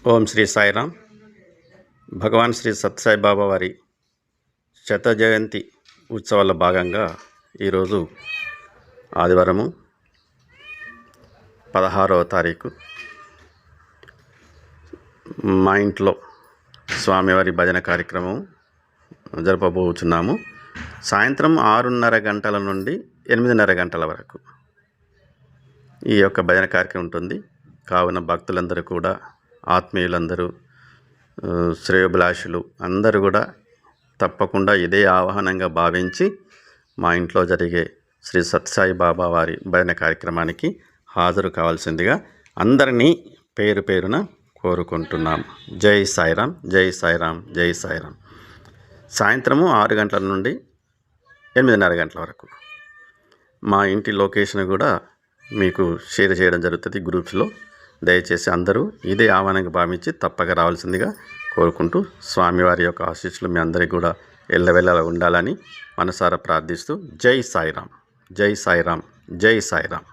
ఓం శ్రీ సాయిరామ్. భగవాన్ శ్రీ సత్యసాయి బాబా వారి శత జయంతి ఉత్సవాల భాగంగా ఈరోజు ఆదివారము 16వ తారీఖు మా ఇంట్లో స్వామివారి భజన కార్యక్రమం జరపబోతున్నాము. సాయంత్రం 6:30 గంటల నుండి 8:30 గంటల వరకు ఈ యొక్క భజన కార్యక్రమం ఉంటుంది. కావున భక్తులందరూ కూడా, ఆత్మీయులందరూ, శ్రేయోభిలాషులు అందరూ కూడా తప్పకుండా ఇదే ఆహ్వానంగా భావించి మా ఇంట్లో జరిగే శ్రీ సత్యసాయి బాబా వారి భజన కార్యక్రమానికి హాజరు కావాల్సిందిగా అందరినీ పేరు పేరున కోరుకుంటున్నాం. జై సాయిరామ్, జై సాయిరామ్, జై సాయిరామ్. సాయంత్రము 6 గంటల నుండి 8:30 గంటల వరకు మా ఇంటి లొకేషన్ కూడా మీకు షేర్ చేయడం జరుగుతుంది గ్రూప్స్లో. దయచేసి అందరూ ఇదే ఆహ్వానంగా భావించి తప్పక రావాల్సిందిగా కోరుకుంటూ, స్వామివారి యొక్క ఆశీస్సులు మీ అందరికీ కూడా ఎల్లవెల్లలా ఉండాలని మనసారా ప్రార్థిస్తూ, జై సాయిరామ్, జై సాయిరామ్, జై సాయిరామ్.